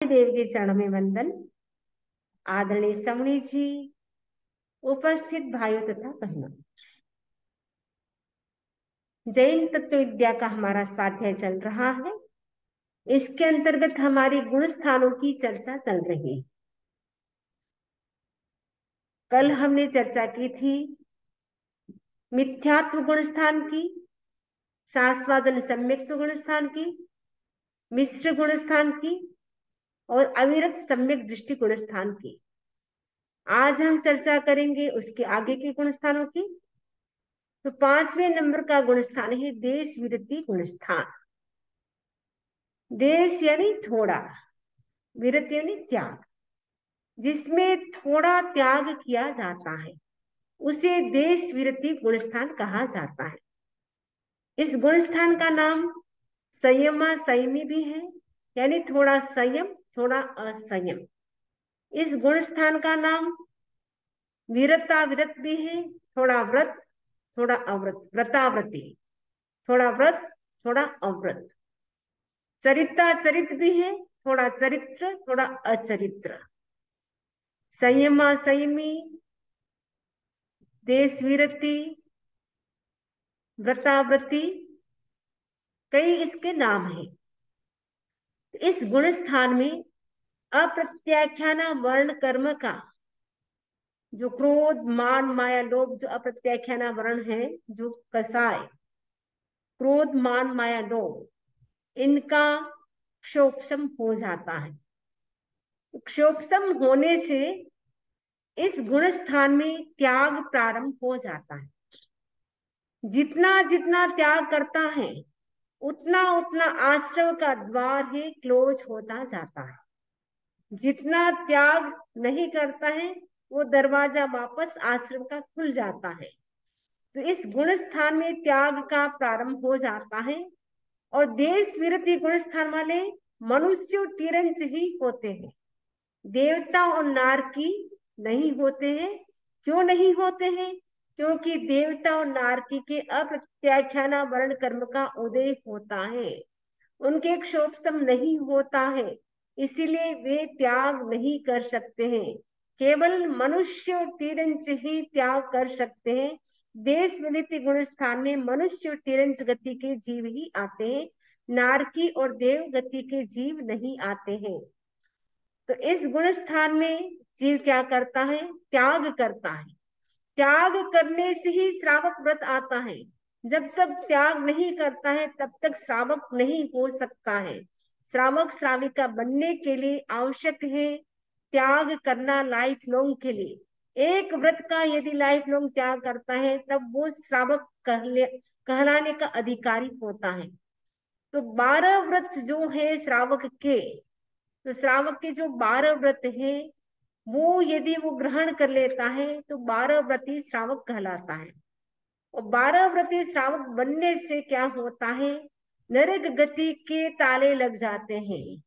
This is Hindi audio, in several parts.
देव के चरण में वंदन। आदरणीय समणी जी, उपस्थित भाइयों तथा बहनों, जैन तत्व विद्या का हमारा स्वाध्याय चल रहा है। इसके अंतर्गत हमारी गुण स्थानों की चर्चा चल रही है। कल हमने चर्चा की थी मिथ्यात्व गुण स्थान की, सास्वादन सम्यक्त्व गुण स्थान की, मिश्र गुण स्थान की और अविरत सम्यक दृष्टि गुण स्थान की। आज हम चर्चा करेंगे उसके आगे के गुण स्थानों की। तो 5वें नंबर का गुण स्थान है देश विरति गुण स्थान। देश यानी थोड़ा, विरति यानी त्याग, जिसमें थोड़ा त्याग किया जाता है उसे देश विरति गुण स्थान कहा जाता है। इस गुण स्थान का नाम संयमा संयमी भी है, यानी थोड़ा संयम थोड़ा असंयम। इस गुण स्थान का नाम विरता विरत भी है, थोड़ा व्रत थोड़ा अव्रत, व्रताव्रती, थोड़ा व्रत थोड़ा अव्रत। चरिता चरित भी है, थोड़ा चरित्र थोड़ा अचरित्र। संयमा संयमी, देश विरति, व्रताव्रती, कई इसके नाम हैं। इस गुण स्थान में अप्रत्याख्याना वर्ण कर्म का जो क्रोध मान माया लोभ, जो अप्रत्याख्याना वर्ण है, जो कसाय क्रोध मान माया लोभ, इनका क्षोभसम हो जाता है। क्षोभसम होने से इस गुण स्थान में त्याग प्रारंभ हो जाता है। जितना जितना त्याग करता है उतना उतना आश्रम का द्वार है क्लोज होता जाता है। जितना त्याग नहीं करता है वो दरवाजा वापस आश्रम का खुल जाता है। तो इस गुण स्थान में त्याग का प्रारंभ हो जाता है। और देश विरति गुण स्थान वाले मनुष्य तिरंज ही होते हैं, देवता और नारकी नहीं होते हैं। क्यों नहीं होते हैं? क्योंकि देवता और नारकी के अप्रत्याख्याना वर्ण कर्म का उदय होता है, उनके क्षोभसम नहीं होता है, इसीलिए वे त्याग नहीं कर सकते हैं। केवल मनुष्य और तिरंज ही त्याग कर सकते हैं। देश विरति गुण स्थान में मनुष्य और तिरंज गति के जीव ही आते हैं, नारकी और देव गति के जीव नहीं आते हैं। तो इस गुण स्थान में जीव क्या करता है? त्याग करता है। त्याग करने से ही श्रावक व्रत आता है। जब तक त्याग नहीं करता है तब तक श्रावक नहीं हो सकता है। श्रावक श्राविका बनने के लिए आवश्यक है त्याग करना लाइफ लॉन्ग के लिए। एक व्रत का यदि लाइफ लॉन्ग त्याग करता है तब वो श्रावक कहलाने का अधिकारी होता है। तो 12 व्रत जो है श्रावक के, तो श्रावक के जो 12 व्रत है वो यदि वो ग्रहण कर लेता है तो 12 व्रती श्रावक कहलाता है। और 12 व्रती श्रावक बनने से क्या होता है? नरक गति के ताले लग जाते हैं,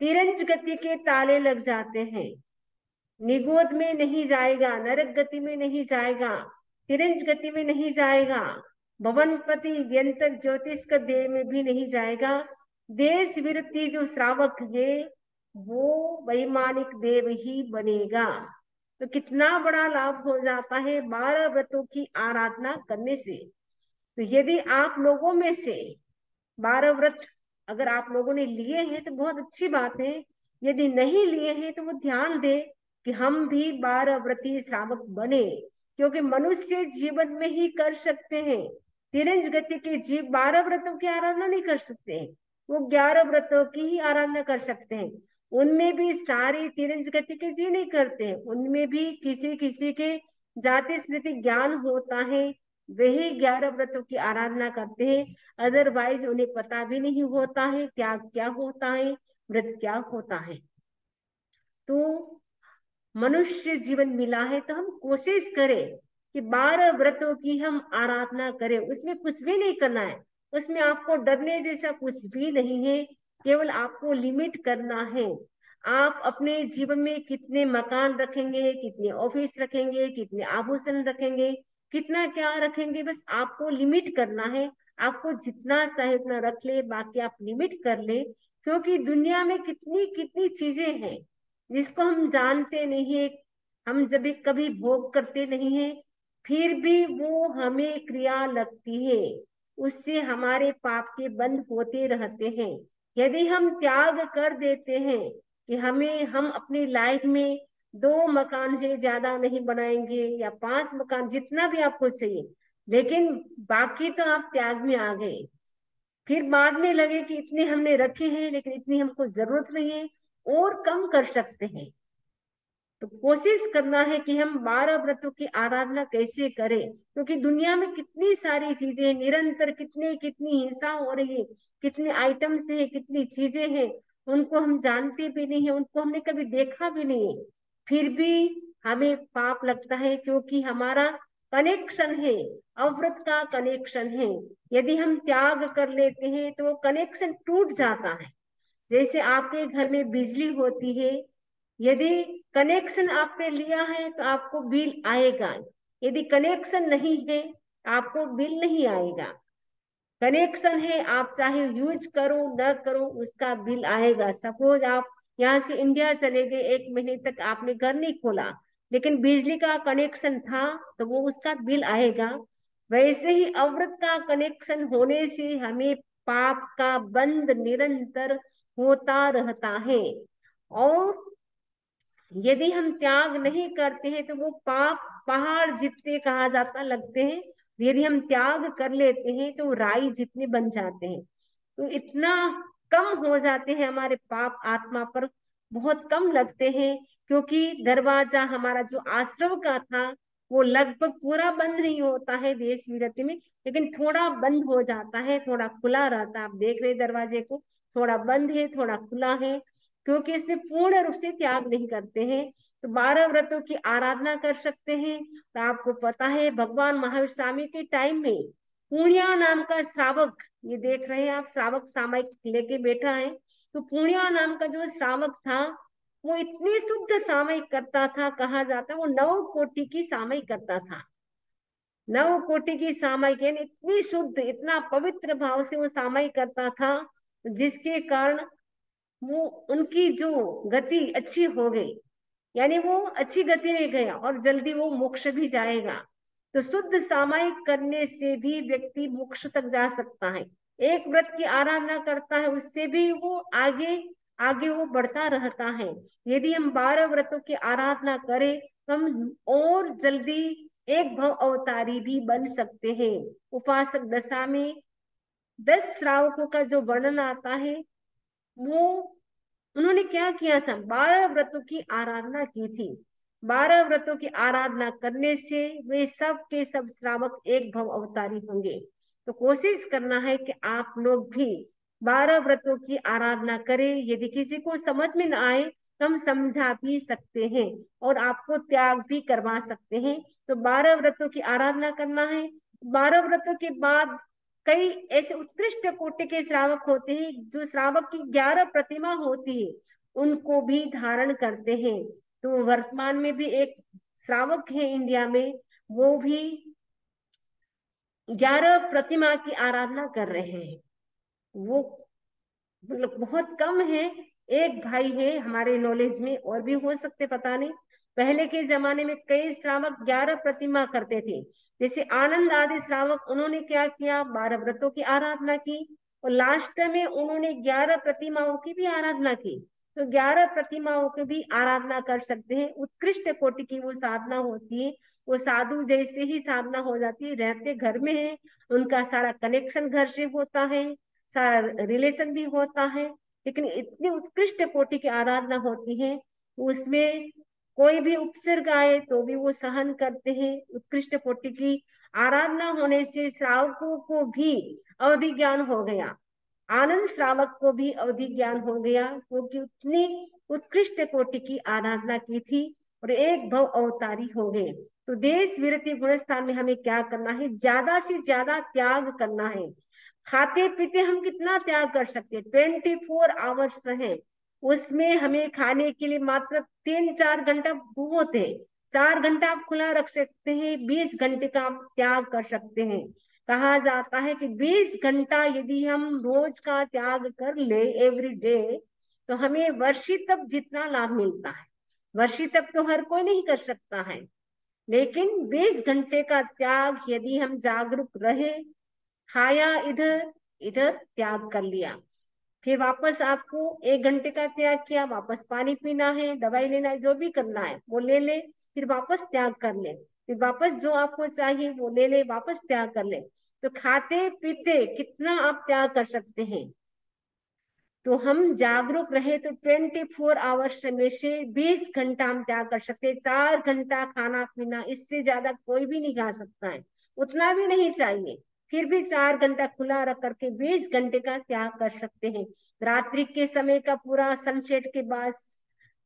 तिरंज गति के ताले लग जाते हैं। निगोद में नहीं जाएगा, नरक गति में नहीं जाएगा, तिरंज गति में नहीं जाएगा, भवनपति व्यंतर ज्योतिष का देह में भी नहीं जाएगा। देश विरति जो श्रावक है वो वैमानिक देव ही बनेगा। तो कितना बड़ा लाभ हो जाता है 12 व्रतों की आराधना करने से। तो यदि आप लोगों में से 12 व्रत अगर आप लोगों ने लिए हैं तो बहुत अच्छी बात है। यदि नहीं लिए हैं तो वो ध्यान दे कि हम भी 12 व्रती श्रावक बने, क्योंकि मनुष्य जीवन में ही कर सकते हैं। तिरंज गति के जीव 12 व्रतों की आराधना नहीं कर सकते हैं, वो 11 व्रतों की ही आराधना कर सकते हैं। उनमें भी सारे तिरंज गति के जीव नहीं करते हैं, उनमें भी किसी किसी के जाति स्मृति ज्ञान होता है, वही 11 व्रतों की आराधना करते हैं। अदरवाइज उन्हें पता भी नहीं होता है त्याग क्या होता है, व्रत क्या होता है। तो मनुष्य जीवन मिला है तो हम कोशिश करें कि 12 व्रतों की हम आराधना करें। उसमें कुछ भी नहीं करना है, उसमें आपको डरने जैसा कुछ भी नहीं है, केवल आपको लिमिट करना है। आप अपने जीवन में कितने मकान रखेंगे, कितने ऑफिस रखेंगे, कितने आभूषण रखेंगे, कितना क्या रखेंगे, बस आपको लिमिट करना है। आपको जितना चाहे उतना रख ले, बाकी आप लिमिट कर ले, क्योंकि दुनिया में कितनी कितनी चीजें हैं जिसको हम जानते नहीं है, हम जब भी कभी भोग करते नहीं है, फिर भी वो हमें क्रिया लगती है, उससे हमारे पाप के बंद होते रहते हैं। यदि हम त्याग कर देते हैं कि हम अपनी लाइफ में 2 मकान से ज्यादा नहीं बनाएंगे या 5 मकान, जितना भी आपको चाहिए, लेकिन बाकी तो आप त्याग में आ गए, फिर बाद में लगे कि इतने हमने रखे हैं लेकिन इतनी हमको जरूरत नहीं है, और कम कर सकते हैं। तो कोशिश करना है कि हम 12 व्रतों की आराधना कैसे करें, क्योंकि दुनिया में कितनी सारी चीजें हैं, निरंतर कितनी कितनी हिंसा हो रही है, कितने आइटम्स है, कितनी चीजें हैं, उनको हम जानते भी नहीं है, उनको हमने कभी देखा भी नहीं है, फिर भी हमें पाप लगता है, क्योंकि हमारा कनेक्शन है, अव्रत का कनेक्शन है। यदि हम त्याग कर लेते हैं तो वो कनेक्शन टूट जाता है। जैसे आपके घर में बिजली होती है, यदि कनेक्शन आपने लिया है तो आपको बिल आएगा, यदि कनेक्शन नहीं है आपको बिल नहीं आएगा। कनेक्शन है, आप चाहे यूज करो न करो उसका बिल आएगा। सपोज आप यहाँ से इंडिया चले गए, 1 महीने तक आपने घर नहीं खोला, लेकिन बिजली का कनेक्शन था, तो वो उसका बिल आएगा। वैसे ही अव्रत का कनेक्शन होने से हमें पाप का बंद निरंतर होता रहता है। और यदि हम त्याग नहीं करते हैं तो वो पाप पहाड़ जितने कहा जाता लगते हैं, यदि हम त्याग कर लेते हैं तो राई जितने बन जाते हैं। तो इतना कम हो जाते हैं हमारे पाप आत्मा पर, बहुत कम लगते हैं, क्योंकि दरवाजा हमारा जो आश्रम का था वो लगभग पूरा बंद नहीं होता है देश विरति में, लेकिन थोड़ा बंद हो जाता है, थोड़ा खुला रहता है। आप देख रहे दरवाजे को, थोड़ा बंद है थोड़ा खुला है, क्योंकि इसमें पूर्ण रूप से त्याग नहीं करते हैं। तो 12 व्रतों की आराधना कर सकते हैं। तो आपको पता है भगवान महावीर स्वामी के टाइम में पूर्णिया नाम का श्रावक, ये देख रहे हैं आप, श्रावक सामायिक लेके बैठा है, तो पूर्णिया नाम का जो श्रावक था वो इतनी शुद्ध सामायिक करता था, कहा जाता है वो 9 कोटि की सामायिक करता था। 9 कोटि की सामायिक यानी इतनी शुद्ध, इतना पवित्र भाव से वो सामायिक करता था, जिसके कारण वो उनकी जो गति अच्छी हो गई, यानी वो अच्छी गति में गया और जल्दी वो मोक्ष भी जाएगा। तो शुद्ध सामायिक करने से भी व्यक्ति मोक्ष तक जा सकता है। एक व्रत की आराधना करता है उससे भी वो आगे आगे वो बढ़ता रहता है। यदि हम 12 व्रतों की आराधना करें तो हम और जल्दी एक भव अवतारी भी बन सकते हैं। उपासक दशा में 10 श्रावकों का जो वर्णन आता है, वो उन्होंने क्या किया था, 12 व्रतों की आराधना की थी। 12 व्रतों की आराधना करने से वे सब के सब श्रावक एक भव अवतारी होंगे। तो कोशिश करना है कि आप लोग भी 12 व्रतों की आराधना करें। यदि किसी को समझ में न आए तो हम समझा भी सकते हैं और आपको त्याग भी करवा सकते हैं। तो 12 व्रतों की आराधना करना है। 12 व्रतों के बाद कई ऐसे उत्कृष्ट कोटि के श्रावक होते हैं जो श्रावक की 11 प्रतिमा होती है उनको भी धारण करते हैं। तो वर्तमान में भी एक श्रावक है इंडिया में, वो भी 11 प्रतिमा की आराधना कर रहे हैं। वो मतलब बहुत कम है, एक भाई है हमारे नॉलेज में, और भी हो सकते पता नहीं। पहले के जमाने में कई श्रावक 11 प्रतिमा करते थे। जैसे आनंद आदि श्रावक, उन्होंने क्या किया, 12 व्रतों की आराधना की और लास्ट में उन्होंने 11 प्रतिमाओं की भी आराधना की। तो 11 प्रतिमाओं की भी आराधना कर सकते हैं। उत्कृष्ट कोटि की वो साधना होती है, वो साधु जैसे ही साधना हो जाती है, रहते घर में है, उनका सारा कनेक्शन घर से होता है, सारा रिलेशन भी होता है, लेकिन इतनी उत्कृष्ट कोटि की आराधना होती है, उसमें कोई भी उपसर्ग आए तो भी वो सहन करते हैं। उत्कृष्ट कोटि की आराधना होने से श्रावकों को भी अवधि ज्ञान हो गया, आनंद श्रावक को भी अवधि ज्ञान हो गया, क्योंकि उतनी उत्कृष्ट कोटि की आराधना की थी और एक भव अवतारी हो गए। तो देश विरति गुणस्थान में हमें क्या करना है, ज्यादा से ज्यादा त्याग करना है। खाते पीते हम कितना त्याग कर सकते हैं, 24 आवर्स है, उसमें हमें खाने के लिए मात्र 3-4 घंटा बहुत है। 4 घंटा आप खुला रख सकते हैं, 20 घंटे का आप त्याग कर सकते हैं। कहा जाता है कि 20 घंटा यदि हम रोज का त्याग कर ले एवरी डे, तो हमें वर्षी तप जितना लाभ मिलता है। वर्षी तप तो हर कोई नहीं कर सकता है, लेकिन 20 घंटे का त्याग यदि हम जागरूक रहे, खाया इधर इधर त्याग कर लिया, फिर वापस आपको 1 घंटे का त्याग किया, वापस पानी पीना है, दवाई लेना है, जो भी करना है वो ले ले, फिर वापस त्याग कर ले, फिर वापस जो आपको चाहिए वो ले ले, वापस त्याग कर ले। तो खाते पीते कितना आप त्याग कर सकते हैं। तो हम जागरूक रहे तो 24 आवर्स में से 20 घंटा हम त्याग कर सकते हैं। 4 घंटा खाना पीना, इससे ज्यादा कोई भी नहीं खा सकता है, उतना भी नहीं चाहिए। फिर भी 4 घंटा खुला रख करके 20 घंटे का त्याग कर सकते हैं। रात्रि के समय का पूरा सनसेट के बाद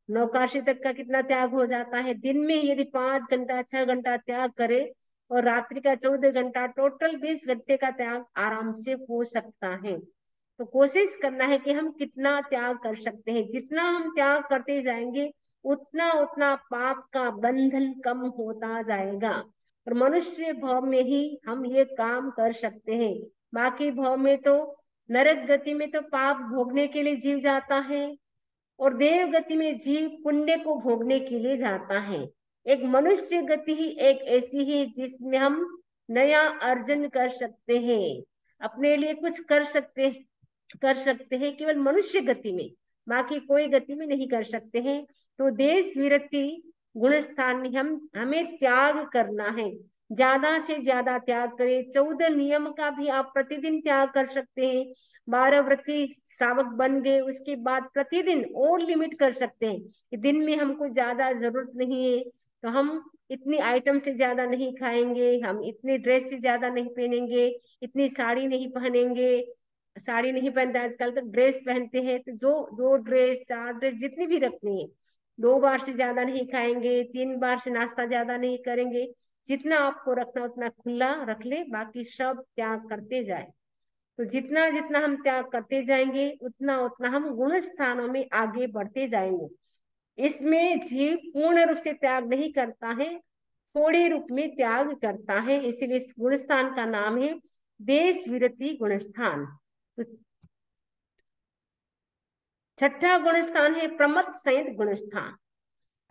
नौकाशी तक का कितना त्याग हो जाता है। दिन में यदि 5 घंटा 6 घंटा त्याग करे और रात्रि का 14 घंटा, टोटल 20 घंटे का त्याग आराम से हो सकता है। तो कोशिश करना है कि हम कितना त्याग कर सकते हैं। जितना हम त्याग करते जाएंगे उतना उतना पाप का बंधन कम होता जाएगा। और मनुष्य भाव में ही हम ये काम कर सकते हैं। बाकी भाव में तो, नरक गति में तो पाप भोगने के लिए जीव जाता है, और देव गति में जीव पुण्य को भोगने के लिए जाता है। एक मनुष्य गति ही एक ऐसी है जिसमें हम नया अर्जन कर सकते हैं, अपने लिए कुछ कर सकते हैं केवल मनुष्य गति में, बाकी कोई गति में नहीं कर सकते हैं। तो देश विरति गुण स्थान में हमें त्याग करना है, ज्यादा से ज्यादा त्याग करें। 14 नियम का भी आप प्रतिदिन त्याग कर सकते हैं। 12 व्रती श्रावक बन गए, उसके बाद प्रतिदिन और लिमिट कर सकते हैं कि दिन में हमको ज्यादा जरूरत नहीं है तो हम इतनी आइटम से ज्यादा नहीं खाएंगे, हम इतनी ड्रेस से ज्यादा नहीं पहनेंगे, इतनी साड़ी नहीं पहनेंगे। साड़ी नहीं पहनते आजकल, तो ड्रेस पहनते हैं, तो जो 2 ड्रेस 4 ड्रेस जितनी भी रखनी है, 2 बार से ज्यादा नहीं खाएंगे, 3 बार से नाश्ता ज्यादा नहीं करेंगे। जितना आपको रखना उतना खुला रख ले, बाकी सब त्याग करते जाए। तो जितना जितना हम त्याग करते जाएंगे उतना उतना हम गुण स्थानों में आगे बढ़ते जाएंगे। इसमें जीव पूर्ण रूप से त्याग नहीं करता है, थोड़े रूप में त्याग करता है, इसीलिए इस गुण स्थान का नाम है देश विरति गुण स्थान। तो छठा गुण स्थान है प्रमथ संयत गुण स्थान।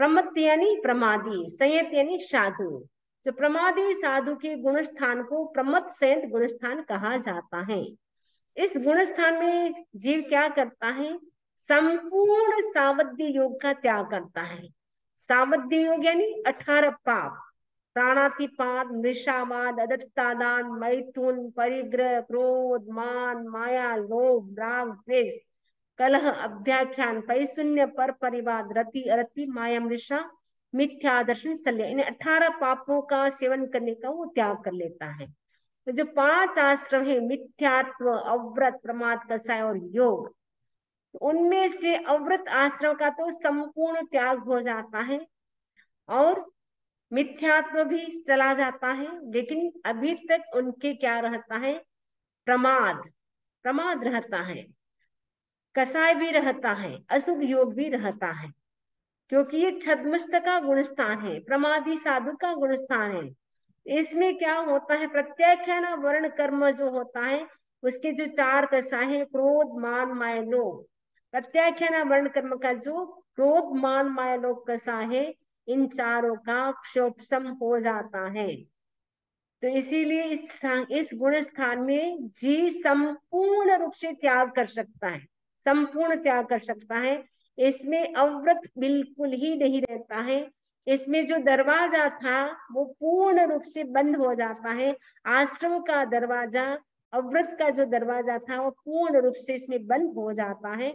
प्रमथ यानी प्रमादी, संयत यानी साधु। जो प्रमादी साधु के गुण स्थान को प्रमथ संयत गुण स्थान कहा जाता है। इस गुण स्थान में जीव क्या करता है, संपूर्ण सावध्य योग का त्याग करता है। सावध्य योग यानी 18 पाप, प्राणातिपात, मृषावाद, अदत्तादान, मैथुन, परिग्रह, क्रोध, मान, माया, लोभ, राग, द्वेष, कलह, अभ्याख्यान, पैशून्य, पर परिवाद, रति, अरति, माया, मृषा, मिथ्या दर्शन, शल्य, इन 18 पापों का सेवन करने का वो त्याग कर लेता है। तो जो 5 आश्रम है, मिथ्यात्व, अव्रत, प्रमाद, कसाय और योग, तो उनमें से अव्रत आश्रम का तो संपूर्ण त्याग हो जाता है, और मिथ्यात्व भी चला जाता है, लेकिन अभी तक उनके क्या रहता है, प्रमाद, प्रमाद रहता है, कसाय भी रहता है, अशुभ योग भी रहता है, क्योंकि ये छद्मस्त का गुणस्थान है, प्रमादी साधु का गुणस्थान है। इसमें क्या होता है, प्रत्याख्यान वर्ण कर्म जो होता है उसके जो 4 कसाय है, क्रोध, मान, माया, लोभ। प्रत्याख्यान वर्ण कर्म का जो क्रोध, मान, माया, लोभ कसाय है, इन चारों का क्षोभसम हो जाता है। तो इसीलिए इस गुण स्थान में जीव संपूर्ण रूप से त्याग कर सकता है, संपूर्ण त्याग कर सकता है। इसमें अव्रत बिल्कुल ही नहीं रहता है। इसमें जो दरवाजा था वो पूर्ण रूप से बंद हो जाता है। आश्रम का दरवाजा, अव्रत का जो दरवाजा था वो पूर्ण रूप से इसमें बंद हो जाता है।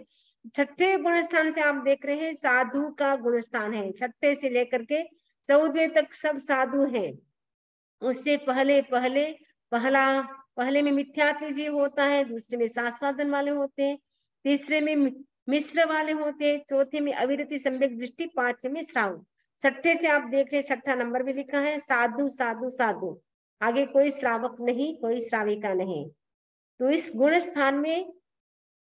छठे गुण स्थान से आप देख रहे हैं साधु का गुण स्थान है, छठे से लेकर के 14वें तक सब साधु हैं। उससे पहले पहले पहले में मिथ्यात्व जीव होता है, दूसरे में शास्त्रादन वाले होते हैं, तीसरे में मिश्र वाले होते हैं, चौथे में अविरति सम्यक दृष्टि, 5वें में श्रावण। छठे से आप देख रहे, छठा नंबर भी लिखा है साधु साधु साधु, आगे कोई श्रावक नहीं, कोई श्राविका नहीं। तो इस गुण स्थान में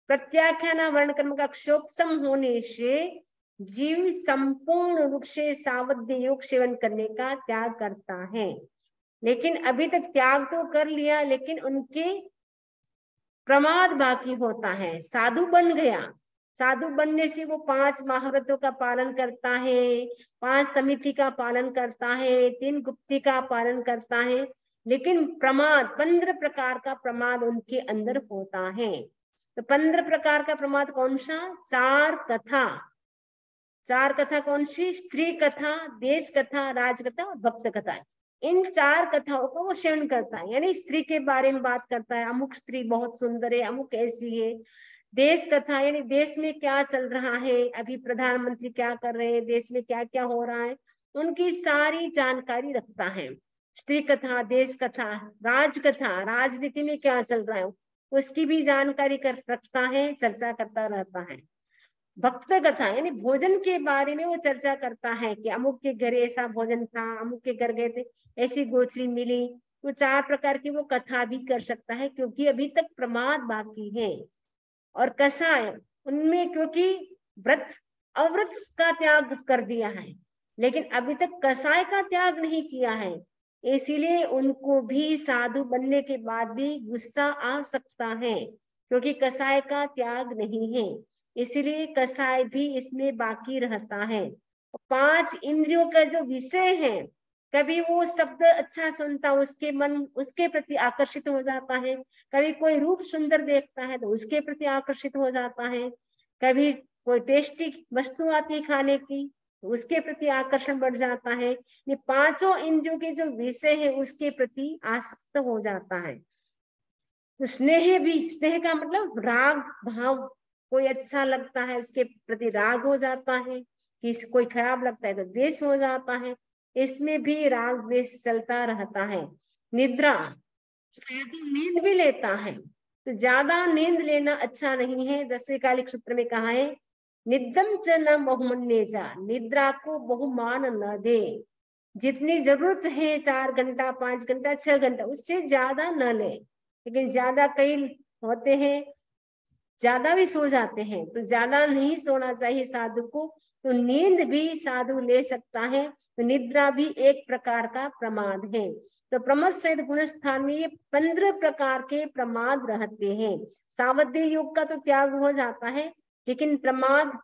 प्रत्याख्यान वर्ण कर्म का क्षोभसम होने से जीव संपूर्ण रूप से सावध्य योग सेवन करने का त्याग करता है। लेकिन अभी तक त्याग तो कर लिया, लेकिन उनके प्रमाद बाकी होता है। साधु बन गया, साधु बनने से वो 5 महाव्रतों का पालन करता है, 5 समिति का पालन करता है, 3 गुप्ती का पालन करता है, लेकिन प्रमाद 15 प्रकार का प्रमाद उनके अंदर होता है। तो 15 प्रकार का प्रमाद कौन सा? 4 कथा। 4 कथा कौन सी? स्त्री कथा, देश कथा, राज कथा और भक्त कथा। इन 4 कथाओं को वो सेवन करता है, यानी स्त्री के बारे में बात करता है, अमुक स्त्री बहुत सुंदर है, अमुक ऐसी है। देश कथा यानी देश में क्या चल रहा है, अभी प्रधानमंत्री क्या कर रहे हैं, देश में क्या क्या हो रहा है, उनकी सारी जानकारी रखता है। स्त्री कथा, देश कथा, राज कथा, राजनीति में क्या चल रहा है उसकी भी जानकारी रखता है, चर्चा करता रहता है। भक्त कथा यानी भोजन के बारे में वो चर्चा करता है कि अमुक के घर ऐसा भोजन था, अमुक के घर गए थे, ऐसी गोचरी मिली। तो 4 प्रकार की वो कथा भी कर सकता है, क्योंकि अभी तक प्रमाद बाकी है। और कषाय, उनमें क्योंकि व्रत अव्रत का त्याग कर दिया है, लेकिन अभी तक कषाय का त्याग नहीं किया है, इसीलिए उनको भी साधु बनने के बाद भी गुस्सा आ सकता है, क्योंकि कषाय का त्याग नहीं है, इसलिए कषाय भी इसमें बाकी रहता है। 5 इंद्रियों का जो विषय है, कभी वो शब्द अच्छा सुनता, उसके मन उसके प्रति आकर्षित हो जाता है, कभी कोई रूप सुंदर देखता है तो उसके प्रति आकर्षित हो जाता है, कभी कोई टेस्टी वस्तु आती है खाने की तो उसके प्रति आकर्षण बढ़ जाता है। ये 5 इंद्रियों के जो विषय है उसके प्रति आसक्त हो जाता है। तो स्नेह भी, स्नेह का मतलब राग भाव, कोई अच्छा लगता है उसके प्रति राग हो जाता है, कि कोई खराब लगता है तो द्वेष हो जाता है, इसमें भी राग द्वेष चलता रहता है। निद्रा, साधु नींद भी लेता है, तो ज्यादा नींद लेना अच्छा नहीं है। 10वें कालिक सूत्र में कहा है, निद्रम च न बहुमन्ये जा, निद्रा को बहुमान न दे। जितनी जरूरत है 4 घंटा 5 घंटा 6 घंटा, उससे ज्यादा न ले। लेकिन ज्यादा कई होते हैं ज्यादा भी सो जाते हैं, तो ज्यादा नहीं सोना चाहिए साधु को। तो नींद भी साधु ले सकता है, तो निद्रा भी एक प्रकार का प्रमाद है। तो प्रमद सहित गुण स्थान में ये 15 प्रकार के प्रमाद रहते हैं। सावध्य योग का तो त्याग हो जाता है, लेकिन प्रमाद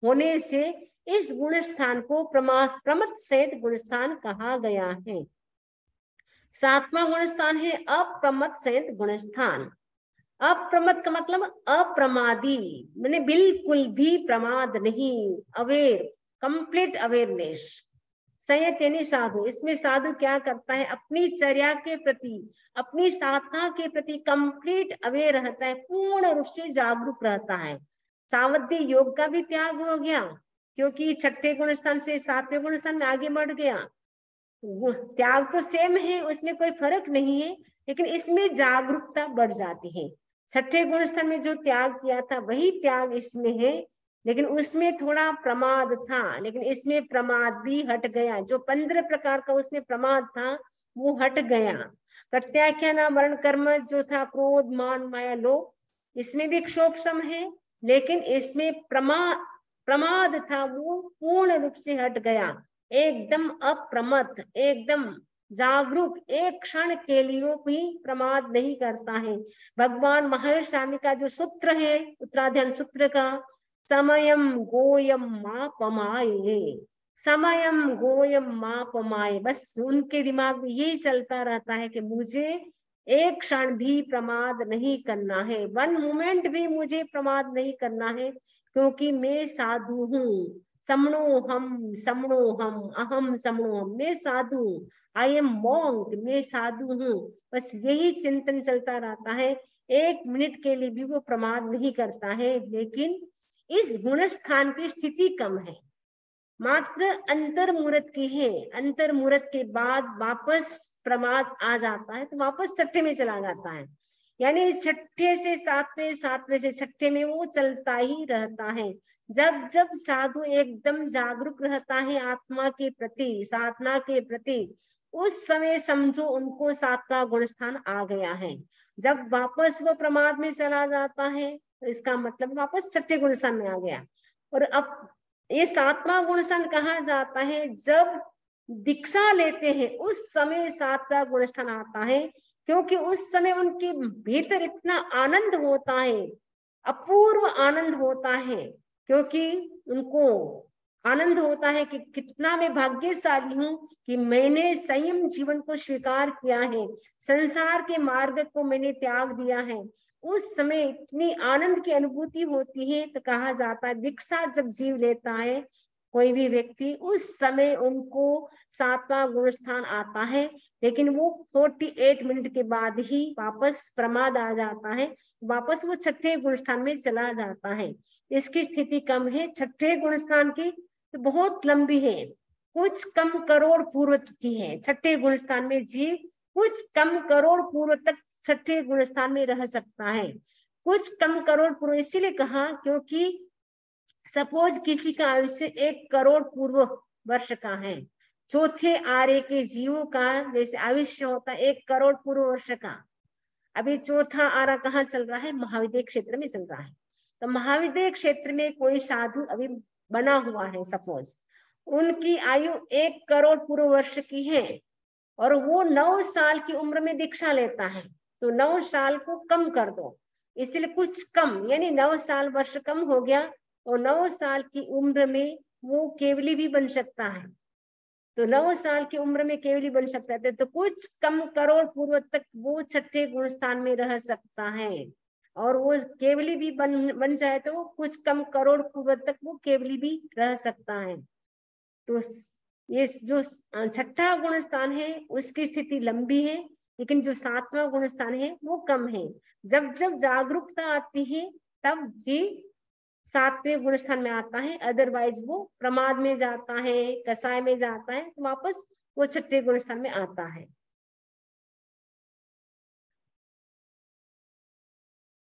होने से इस गुण स्थान को प्रमद सहित गुण स्थान कहा गया है। 7वां गुण स्थान है अप्रमद सहित गुण स्थान। अप्रमद का मतलब अप्रमादी, मैंने बिल्कुल भी प्रमाद नहीं, अवेयर, कंप्लीट अवेयरनेस। संयत यानी साधु, इसमें साधु क्या करता है, अपनी चर्या के प्रति, अपनी साधना के प्रति कंप्लीट अवेयर रहता है, पूर्ण रूप से जागरूक रहता है। सावध्य योग का भी त्याग हो गया, क्योंकि 6ठे गुण स्थान से 7वें गुण स्थान में आगे बढ़ गया। त्याग तो सेम है, उसमें कोई फर्क नहीं है, लेकिन इसमें जागरूकता बढ़ जाती है। 6ठे गुण स्थान में जो त्याग किया था वही त्याग इसमें है, लेकिन उसमें थोड़ा प्रमाद था, लेकिन इसमें प्रमाद भी हट गया। जो 15 प्रकार का उसमें प्रमाद था वो हट गया। प्रत्याख्यान वर्ण कर्म जो था, क्रोध मान माया लोभ, इसमें भी क्षोभ सम है, लेकिन इसमें प्रमाद था वो पूर्ण रूप से हट गया। एकदम अप्रमत्त, एकदम जागरूक, एक क्षण के लिए भी प्रमाद नहीं करता है। भगवान महेश स्वामी का जो सूत्र है उत्तराध्ययन सूत्र का, समयम गोयम मापमाये, समयम गोयम मापमाये, बस उनके दिमाग में यही चलता रहता है कि मुझे एक क्षण भी प्रमाद नहीं करना है, 1 मोमेंट भी मुझे प्रमाद नहीं करना है, क्योंकि मैं साधु हूँ। समणोहम समणोहम अहम समणोहम, मैं साधु, आई एम मॉन्क, मैं साधु हूँ, बस यही चिंतन चलता रहता है। 1 मिनट के लिए भी वो प्रमाद नहीं करता है। लेकिन इस गुण स्थान की स्थिति कम है, मात्र अंतर मुहूर्त की है। अंतर मुहूर्त के बाद वापस प्रमाद आ जाता है, तो वापस 6ठे में चला जाता है, यानी 6ठे से 7वें, 7वें से 6ठे में वो चलता ही रहता है। जब जब साधु एकदम जागरूक रहता है आत्मा के प्रति, साधना के प्रति, उस समय समझो उनको 7वां गुण स्थान आ गया है। जब वापस वो प्रमाद में चला जाता है तो इसका मतलब वापस 6ठे गुण स्थान में आ गया। और अब ये 7वां गुण स्थान कहा जाता है जब दीक्षा लेते हैं उस समय सातवां गुण स्थान आता है, क्योंकि उस समय उनके भीतर इतना आनंद होता है, अपूर्व आनंद होता है, क्योंकि उनको आनंद होता है कि कितना मैं भाग्यशाली हूं कि मैंने संयम जीवन को स्वीकार किया है, संसार के मार्ग को मैंने त्याग दिया है। उस समय इतनी आनंद की अनुभूति होती है, तो कहा जाता है दीक्षा जब जीव लेता है कोई भी व्यक्ति, उस समय उनको सातवां गुण स्थान आता है, लेकिन वो 48 मिनट के बाद ही वापस प्रमाद आ जाता है, वापस वो छठे गुण स्थान में चला जाता है। इसकी स्थिति कम है, छठे गुण स्थान की तो बहुत लंबी है, कुछ कम करोड़ पूर्व की है। छठे गुण स्थान में जीव कुछ कम करोड़ पूर्व तक छठे गुण स्थान में रह सकता है। कुछ कम करोड़ पूर्व इसीलिए कहा क्योंकि सपोज किसी का आयुष्य 1 करोड़ पूर्व वर्ष का है, चौथे आर्य के जीवों का जैसे आयुष्य होता है 1 करोड़ पूर्व वर्ष का। अभी चौथा आरा कहाँ चल रहा है? महाविद्य क्षेत्र में चल रहा है। तो महाविद्य क्षेत्र में कोई साधु अभी बना हुआ है, सपोज उनकी आयु 1 करोड़ पूर्व वर्ष की है और वो 9 साल की उम्र में दीक्षा लेता है, तो 9 साल को कम कर दो, इसलिए कुछ कम यानी 9 साल वर्ष कम हो गया, और 9 साल की उम्र में वो केवली भी बन सकता है। तो 9 साल की उम्र में केवली बन सकता है, तो कुछ कम करोड़ पूर्व तक वो छठे गुण स्थान में रह सकता है, और वो केवली भी बन जाए तो कुछ कम करोड़ पूर्व तक वो केवली भी रह सकता है। तो ये जो छठा गुण स्थान है उसकी स्थिति लंबी है, लेकिन जो सातवां गुण स्थान है वो कम है। जब जब जागरूकता आती है तब जीव सातवें गुण स्थान में आता है, अदरवाइज वो प्रमाद में जाता है, कसाय में जाता है, तो वापस वो छठे गुण स्थान में आता है।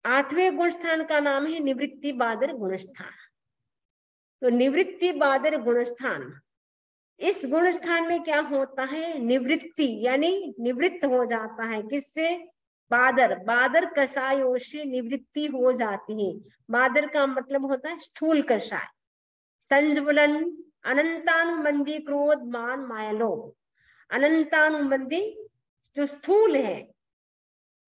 8वें गुण स्थान का नाम है निवृत्ति बादर गुण स्थान। तो निवृत्ति बादर गुण स्थान, इस गुण स्थान में क्या होता है? निवृत्ति यानी निवृत्त हो जाता है, किससे? बादर, बादर कसायों से निवृत्ति हो जाती है। बादर का मतलब होता है स्थूल कसाय, संजवलन, अनंतानुबंधी, क्रोध, मान, माया, लोभ। अनंतानुबंधी जो स्थूल है,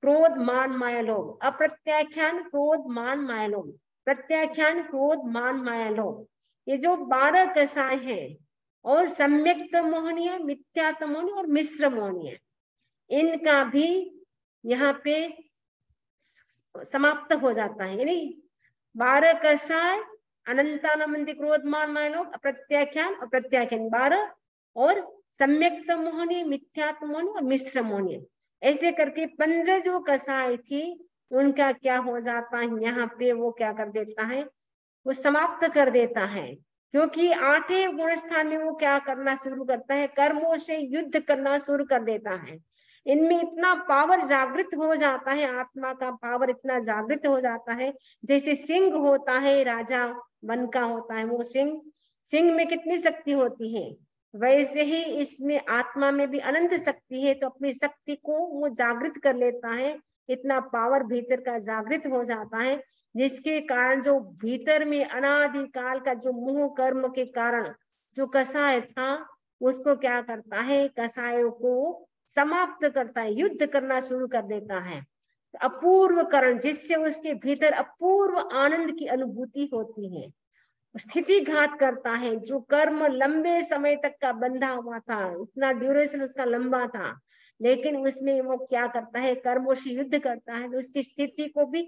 क्रोध, मान, माया, लोभ। अप्रत्याख्यान, क्रोध, मान, माया, लोभ। प्रत्याख्यान, क्रोध, मान, माया, लोभ। ये जो 12 कसाय हैं, और सम्यक्त मोहनीय, मिथ्यात्व मोहनीय और मिश्र मोहनीय, इनका भी यहाँ पे समाप्त हो जाता है। यानी 12 कसाय, अनंतानुबंधी, क्रोध, मान, माया, लोभ, अप्रत्याख्यान और प्रत्याख्यान 12, और सम्यक्त मोहनीय, मिथ्यात्व मोहनीय और मिश्र मोहनीय, ऐसे करके 15 जो कसाय थी उनका क्या हो जाता है? यहाँ पे वो क्या कर देता है? वो समाप्त कर देता है, क्योंकि 8वें गुण स्थान में वो क्या करना शुरू करता है? कर्मों से युद्ध करना शुरू कर देता है। इनमें इतना पावर जागृत हो जाता है, आत्मा का पावर इतना जागृत हो जाता है, जैसे सिंह होता है, राजा वन का होता है वो सिंह, सिंह में कितनी शक्ति होती है, वैसे ही इसमें आत्मा में भी अनंत शक्ति है, तो अपनी शक्ति को वो जागृत कर लेता है, इतना पावर भीतर का जागृत हो जाता है, जिसके कारण जो भीतर में अनादिकाल का जो मोह कर्म के कारण जो कसाय था उसको क्या करता है? कसायों को समाप्त करता है, युद्ध करना शुरू कर देता है। अपूर्व करण, जिससे उसके भीतर अपूर्व आनंद की अनुभूति होती है। स्थिति घात करता है, जो कर्म लंबे समय तक का बंधा हुआ था, इतना ड्यूरेशन उसका लंबा था, लेकिन उसमें वो क्या करता है? कर्मों से युद्ध करता है, तो उसकी स्थिति को भी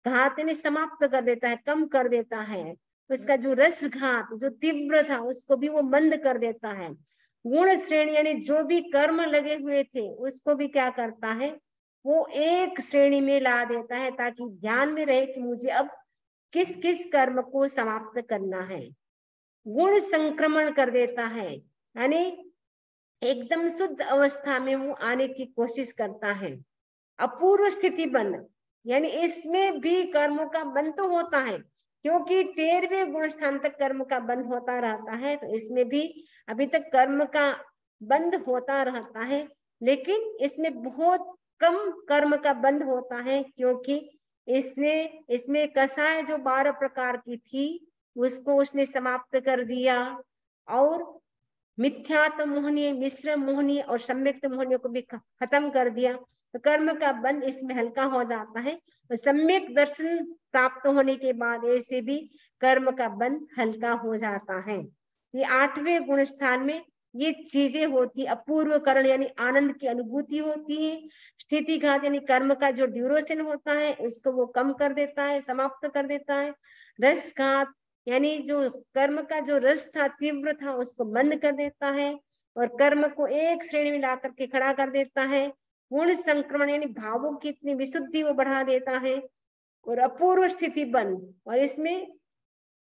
घात ने समाप्त कर देता है, कम कर देता है। उसका जो रस घात जो तीव्र था उसको भी वो मंद कर देता है। गुण श्रेणी यानी जो भी कर्म लगे हुए थे उसको भी क्या करता है? वो एक श्रेणी में ला देता है, ताकि ध्यान में रहे कि मुझे अब किस किस कर्म को समाप्त करना है। गुण संक्रमण कर देता है, यानी एकदम शुद्ध अवस्था में वो आने की कोशिश करता है। अपूर्व स्थिति बंद, यानी इसमें भी कर्मों का बंद तो होता है, क्योंकि 13वें गुण स्थान तक कर्म का बंद होता रहता है, तो इसमें भी अभी तक कर्म का बंद होता रहता है, लेकिन इसमें बहुत कम कर्म का बंद होता है, क्योंकि इसमें कसाय जो 12 प्रकार की थी उसको उसने समाप्त कर दिया, और मिथ्यात्व मोहनीय, मिश्र मोहनीय और सम्यक्त मोहनीय को भी खत्म कर दिया, तो कर्म का बंध इसमें हल्का हो जाता है। और सम्यक दर्शन प्राप्त होने के बाद ऐसे भी कर्म का बंध हल्का हो जाता है। ये 8वें गुण स्थान में ये चीजें होती, अपूर्व करण यानी आनंद की अनुभूति होती है। स्थिति घात यानी कर्म का जो ड्यूरेशन होता है उसको वो कम कर देता है, समाप्त कर देता है। रस घात यानी जो कर्म का जो रस था, तीव्र था, उसको बंद कर देता है और कर्म को एक श्रेणी में ला करके खड़ा कर देता है। गुण संक्रमण यानी भावों की इतनी विशुद्धि वो बढ़ा देता है। और अपूर्व स्थिति बंद, और इसमें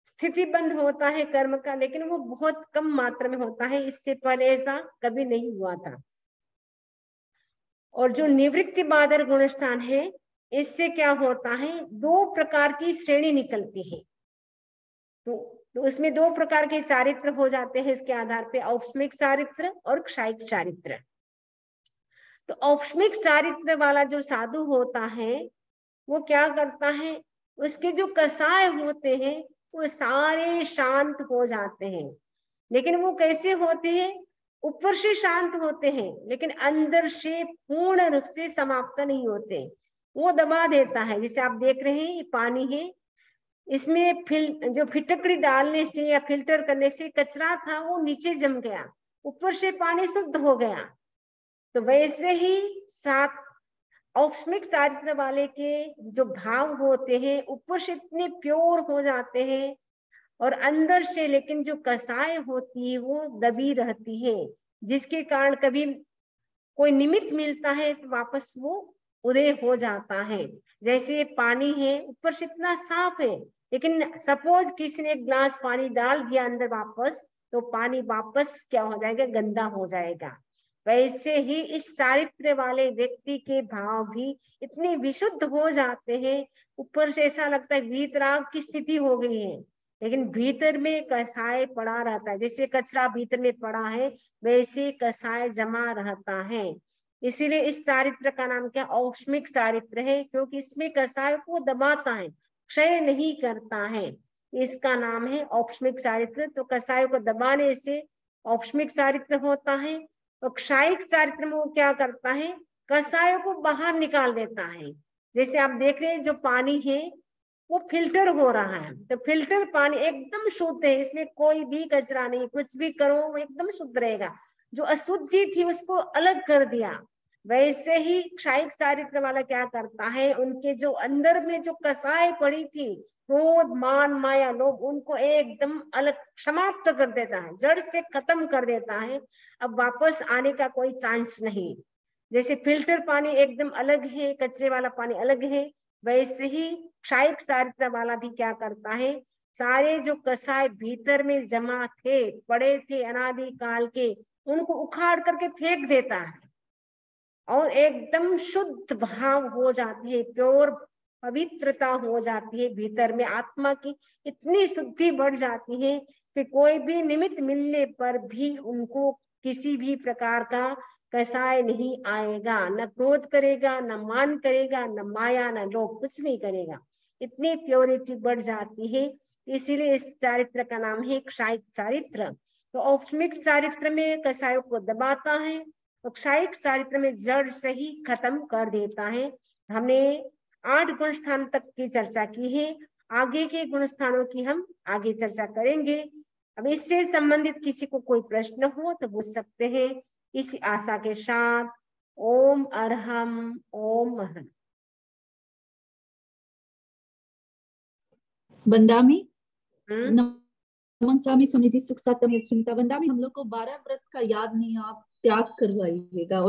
स्थिति बंद होता है कर्म का, लेकिन वो बहुत कम मात्रा में होता है, इससे पहले ऐसा कभी नहीं हुआ था। और जो निवृत्ति बादर गुण स्थान है, इससे क्या होता है, 2 प्रकार की श्रेणी निकलती है। तो इसमें 2 प्रकार के चारित्र हो जाते हैं इसके आधार पे, औष्मिक चारित्र और क्षायिक चारित्र। तो औष्मिक चारित्र वाला जो साधु होता है वो क्या करता है, उसके जो कसाय होते हैं वो सारे शांत हो जाते हैं। लेकिन वो कैसे होते हैं, ऊपर से शांत होते हैं लेकिन अंदर से पूर्ण रूप से समाप्त नहीं होते, वो दबा देता है। जैसे आप देख रहे हैं ये पानी है, इसमें जो फिटकड़ी डालने से या फिल्टर करने से कचरा था वो नीचे जम गया, ऊपर से पानी शुद्ध हो गया। तो वैसे ही सात औष्मिक चारित्र वाले के जो भाव होते हैं ऊपर से इतने प्योर हो जाते हैं और अंदर से लेकिन जो कसाय होती है वो दबी रहती है, जिसके कारण कभी कोई निमित्त मिलता है तो वापस वो उदय हो जाता है। जैसे पानी है ऊपर से इतना साफ है, लेकिन सपोज किसी ने एक ग्लास पानी डाल दिया अंदर वापस, तो पानी वापस क्या हो जाएगा, गंदा हो जाएगा। वैसे ही इस चारित्र वाले व्यक्ति के भाव भी इतने विशुद्ध हो जाते हैं, ऊपर से ऐसा लगता है वीतराग की स्थिति हो गई है, लेकिन भीतर में कसाय पड़ा रहता है। जैसे कचरा भीतर में पड़ा है वैसे कसाय जमा रहता है। इसीलिए इस चारित्र का नाम क्या, औष्मिक चारित्र है, क्योंकि इसमें कसाय को दबाता है, क्षय नहीं करता है, इसका नाम है औष्मिक चारित्र। तो कसाय को दबाने से औष्मिक चारित्र होता है। और क्षायिक चारित्र में वो क्या करता है, कसाय को बाहर निकाल देता है। जैसे आप देख रहे हैं जो पानी है वो फिल्टर हो रहा है, तो फिल्टर पानी एकदम शुद्ध है, इसमें कोई भी कचरा नहीं, कुछ भी करो वो एकदम शुद्ध रहेगा। जो अशुद्धि थी उसको अलग कर दिया। वैसे ही क्षायिक चारित्र वाला क्या करता है, उनके जो अंदर में जो कसाय पड़ी थी, क्रोध मान माया लोभ, उनको एकदम अलग समाप्त कर देता है, जड़ से खत्म कर देता है। अब वापस आने का कोई चांस नहीं। जैसे फिल्टर पानी एकदम अलग है, कचरे वाला पानी अलग है, वैसे ही क्षायिक चारित्र वाला भी क्या करता है, सारे जो कसाय भीतर में जमा थे, पड़े थे अनादि काल के, उनको उखाड़ करके फेंक देता है और एकदम शुद्ध भाव हो जाती है, प्योर पवित्रता हो जाती है। भीतर में आत्मा की इतनी शुद्धि बढ़ जाती है कि कोई भी निमित्त मिलने पर भी उनको किसी भी प्रकार का कसाय नहीं आएगा, न क्रोध करेगा, न मान करेगा, न माया, न लोभ, कुछ नहीं करेगा। इतनी प्योरिटी बढ़ जाती है, इसीलिए इस चारित्र का नाम है क्षायिक चारित्र। तो औष्मिक चारित्र में कसायों को दबाता है और क्षायिक चारित्र में जड़ से ही खत्म कर देता है। हमने 8 गुण स्थान तक की चर्चा की है, आगे के गुण स्थानों की हम आगे चर्चा करेंगे। अब इससे संबंधित किसी को कोई प्रश्न हो तो पूछ सकते हैं। इसी आशा के साथ ओम अरहम ओम अहम। वंदामी नमन स्वामी स्वामी जी सुख सातम सुनता। वंदामी हम लोग को 12 व्रत का याद नहीं, आप त्याग करवाइएगा और